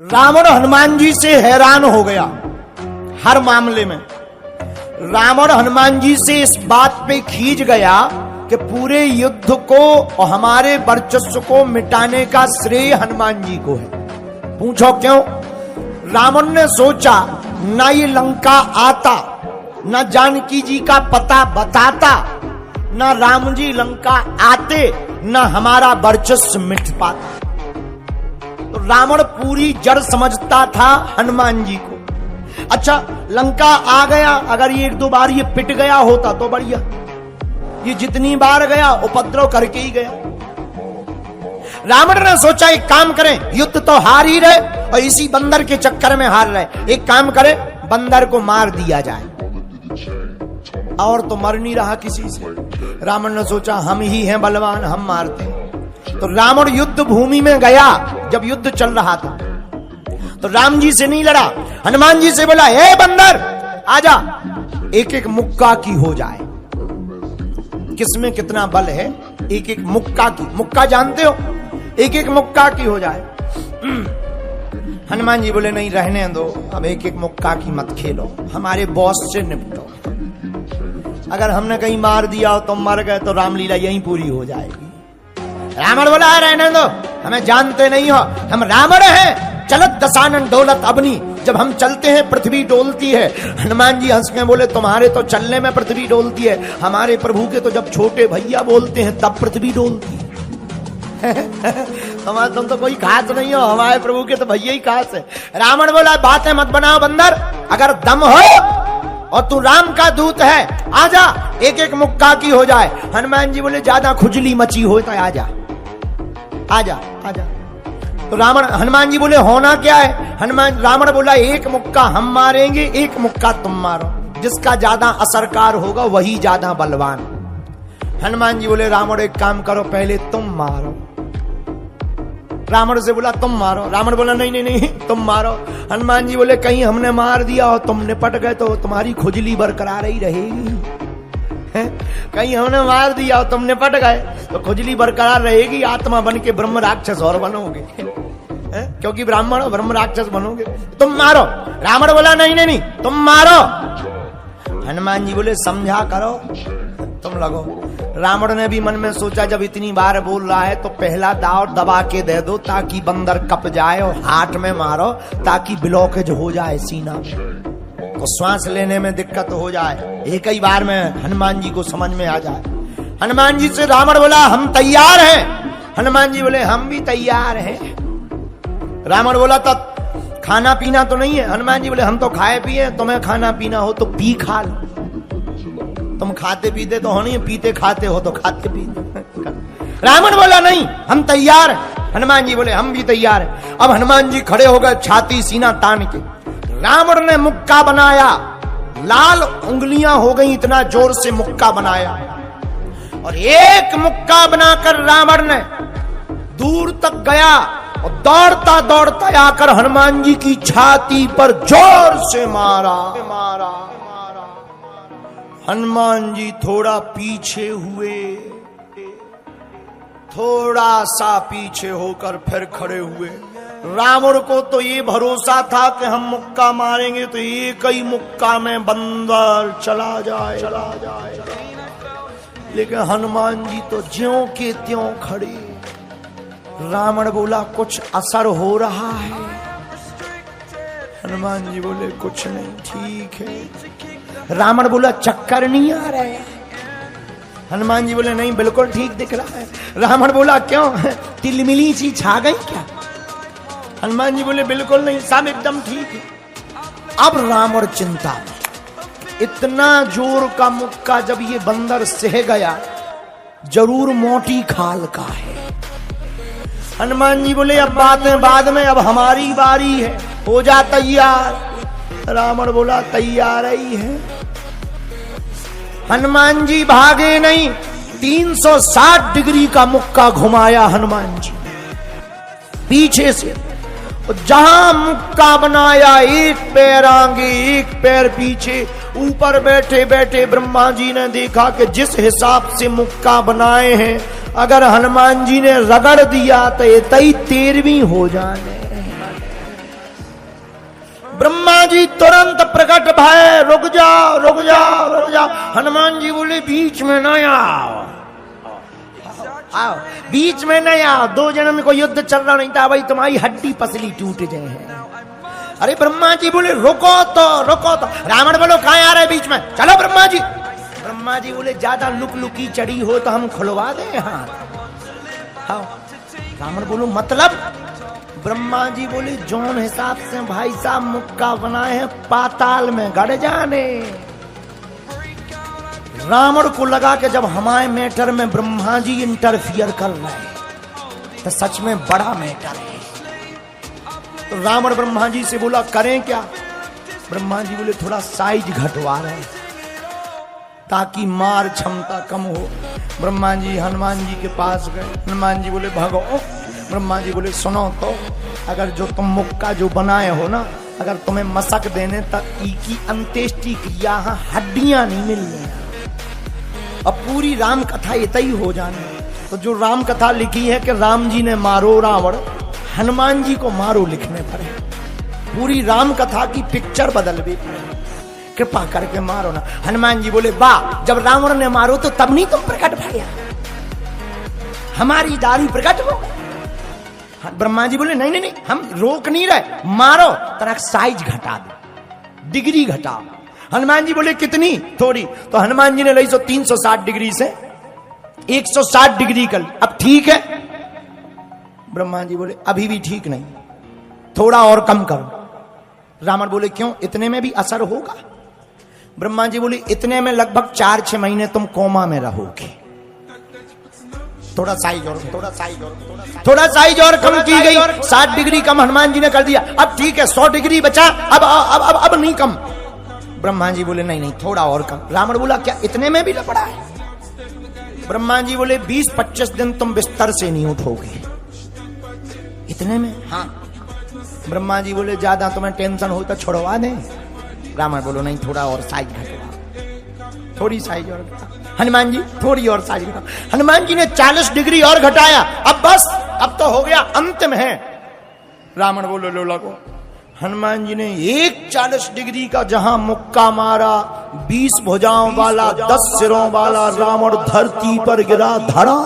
रावण हनुमान जी से हैरान हो गया हर मामले में। रावण हनुमान जी से इस बात पे खींच गया कि पूरे युद्ध को और हमारे वर्चस्व को मिटाने का श्रेय हनुमान जी को है। पूछो क्यों? रावण ने सोचा ना ये लंका आता, ना जानकी जी का पता बताता, ना राम जी लंका आते, ना हमारा वर्चस्व मिट पाता। तो रावण पूरी जड़ समझता था हनुमान जी को। अच्छा, लंका आ गया, अगर ये एक दो बार ये पिट गया होता तो बढ़िया, ये जितनी बार गया उपद्रव करके ही गया। रावण ने सोचा एक काम करें, युद्ध तो हार ही रहे और इसी बंदर के चक्कर में हार रहे, एक काम करें बंदर को मार दिया जाए, और तो मर नहीं रहा किसी से। रावण ने सोचा हम ही हैं बलवान, हम मारते हैं। तो रावण युद्ध भूमि में गया जब युद्ध चल रहा था, तो राम जी से नहीं लड़ा, हनुमान जी से बोला हे बंदर आजा, एक एक मुक्का की हो जाए। किसमें कितना बल है, एक एक मुक्का की, मुक्का जानते हो, एक एक मुक्का की हो जाए। हनुमान जी बोले नहीं रहने दो, अब एक एक मुक्का की मत खेलो, हमारे बॉस से निपटो। अगर हमने कहीं मार दिया हो तुम मर गए तो रामलीला यहीं पूरी हो जाएगी। रावण बोला रहने दो, हमें जानते नहीं हो, हम रावण हैं, चलत दशानन डोलत अबनी, जब हम चलते हैं पृथ्वी डोलती है। हनुमान जी हंस के बोले तुम्हारे तो चलने में पृथ्वी डोलती है, हमारे प्रभु के तो जब छोटे भैया बोलते हैं तब पृथ्वी डोलती है। तुम तो कोई खास नहीं हो, हमारे प्रभु के तो भैया ही खास है। रावण बोला बातें मत बनाओ बंदर, अगर दम हो और तू राम का दूत है आजा, एक एक मुक्का की हो जाए। हनुमान जी बोले ज्यादा खुजली मची हो तो आजा आजा आजा। तो हनुमान जी बोले होना क्या है? रावण बोला एक मुक्का हम मारेंगे, एक मुक्का तुम मारो, जिसका ज्यादा असरकार होगा वही ज्यादा बलवान। हनुमान जी बोले रावण एक काम करो, पहले तुम मारो। रावण से बोला तुम मारो, रावण बोला नहीं नहीं नहीं तुम मारो। हनुमान जी बोले कहीं हमने मार दिया और तुम निपट गए तो तुम्हारी खुजली बरकरार ही रहेगी, कहीं हमने मार दिया और तुम निपट गए तो खुजली बरकरार रहेगी, आत्मा बन के ब्रह्म राक्षस और बनोगे, क्योंकि ब्राह्मण ब्रह्म राक्षस बनोगे। तुम मारो। रावण बोला नहीं नहीं नहीं तुम मारो। हनुमान जी बोले समझा करो, तुम लगो। रावण ने भी मन में सोचा जब इतनी बार बोल रहा है तो पहला दाव दबा के दे दो ताकि बंदर कप जाए, और हाथ में मारो ताकि ब्लॉकेज हो जाए सीना में, तो श्वास लेने में दिक्कत हो जाए, एक ही बार में हनुमान जी को समझ में आ जाए। हनुमान जी से रावण बोला हम तैयार हैं। हनुमान जी बोले हम भी तैयार हैं। रावण बोला तब खाना पीना तो नहीं है? हनुमान जी बोले हम तो खाए पिए, तुम्हें खाना पीना हो तो पी खा लो, तुम खाते पीते तो हो नहीं, पीते खाते हो तो खाते पीते। रावण बोला नहीं हम तैयार हैं। हनुमान जी बोले हम भी तैयार हैं। अब हनुमान जी खड़े हो गए छाती सीना तान के। रावण ने मुक्का बनाया, लाल उंगलियां हो गई, इतना जोर से मुक्का बनाया, और एक मुक्का बनाकर रावण ने दूर तक गया और दौड़ता दौड़ता आकर हनुमान जी की छाती पर जोर से मारा। हनुमान जी थोड़ा पीछे हुए, थोड़ा सा पीछे होकर फिर खड़े हुए। रावण को तो ये भरोसा था कि हम मुक्का मारेंगे तो एक ही मुक्का में बंदर चला जाए, लेकिन हनुमान जी तो ज्यों के त्यों खड़े। रावण बोला कुछ असर हो रहा है? हनुमान जी बोले कुछ नहीं, ठीक है। रावण बोला चक्कर नहीं आ रहे? हनुमान जी बोले नहीं बिल्कुल ठीक दिख रहा है। रावण बोला क्यों, तिलमिली सी छा गई क्या? हनुमान जी बोले बिल्कुल नहीं, सब एकदम ठीक है। अब रावण चिंता में, इतना जोर का मुक्का जब ये बंदर सह गया जरूर मोटी खाल का है। हनुमान जी बोले अब बातें बाद में, अब हमारी बारी है, हो जा तैयार। रावण बोला तैयार ही है। हनुमान जी भागे नहीं, 360 डिग्री का मुक्का घुमाया हनुमान जी पीछे से। जहां मुक्का बनाया, एक पैर आगे एक पैर पीछे, ऊपर बैठे बैठे ब्रह्मा जी ने देखा कि जिस हिसाब से मुक्का बनाए हैं, अगर हनुमान जी ने रगड़ दिया तो ये 13वीं हो जाने। ब्रह्मा जी तुरंत प्रकट भय, रुक जाओ रुक जाओ रुक जाओ। हनुमान जी बोले बीच में न आओ, आओ बीच में नहीं आओ, 2 जन्म में कोई युद्ध चल रहा नहीं था भाई, तुम्हारी हड्डी पसली टूट जाए हैं। अरे ब्रह्मा जी बोले रुको तो रुको तो। रावण बोलो कहाँ आ रहे बीच में, चलो ब्रह्मा जी। ब्रह्मा जी बोले ज्यादा लुक लुकी चढ़ी हो तो हम खुलवा दें हाथ। हाँ रावण बोलो मतलब। ब्रह्मा जी बोले जोन हिसाब से भाई साहब मुक्का बनाए हैं पाताल में गड़ जाने। रावण को लगा कि जब हमारे मैटर में ब्रह्मा जी इंटरफियर कर रहे हैं तो सच में बड़ा मैटर है। तो रावण ब्रह्मा जी से बोला करें क्या। ब्रह्मा जी बोले थोड़ा साइज घटवा रहे हैं ताकि मार क्षमता कम हो। ब्रह्मा जी हनुमान जी के पास गए। हनुमान जी बोले भगो। ब्रह्मा जी बोले सुनो तो, अगर जो तुम मुक्का जो बनाए हो ना, अगर तुम्हें मसक देने तक की अंत्येष्टि क्रिया हड्डियां नहीं मिलनी, अब पूरी राम कथा इतना ही हो जाने। तो जो राम कथा लिखी है कि राम जी ने मारो रावण, हनुमान जी को मारो लिखने पड़े। पूरी राम कथा की पिक्चर बदल भी पड़े, कृपा करके मारो ना। हनुमान जी बोले वाह, जब रावण ने मारो तो तब नहीं तुम प्रकट भैया, हमारी दारू प्रकट हो। ब्रह्मा जी बोले नहीं नहीं नहीं, हम रोक नहीं रहे, मारो, तरह साइज घटा दो, डिग्री घटाओ। हनुमान जी बोले कितनी, थोड़ी। तो हनुमान जी ने ली 360 डिग्री से 160 डिग्री कर, अब ठीक है। ब्रह्मा जी बोले अभी भी ठीक नहीं, थोड़ा और कम करो। रावण बोले क्यों, इतने में भी असर होगा। ब्रह्मा जी बोले इतने में लगभग 4-6 महीने तुम कोमा में रहोगे, थोड़ा साइज और, थोड़ा साइज और, थोड़ा साइज और कम की गई। 60 डिग्री कम हनुमान जी ने कर दिया। अब ठीक है 100 डिग्री बचा, अब नहीं कम। ब्रह्मा जी बोले नहीं नहीं थोड़ा और कम। रावण बोला क्या इतने में भी लपड़ा है। ब्रह्मा जी बोले 20-25 दिन तुम बिस्तर से नहीं उठोगे, इतने में। हाँ ब्रह्मा जी बोले ज्यादा तुम्हें टेंशन हो तो छोड़वा दें। रावण बोलो नहीं थोड़ा और साइज घटवा, थोड़ी साइज और घटा। हनुमान जी थोड़ी और साइज घटा। हनुमान जी ने 40 डिग्री और घटाया। अब बस, अब तो हो गया, अंतिम है। रावण बोलो लो लगो। हनुमान जी ने एक 40 डिग्री का जहां मुक्का मारा, 20 भुजाओं वाला 10 सिरों वाला रावण धरती पर गिरा धड़ा।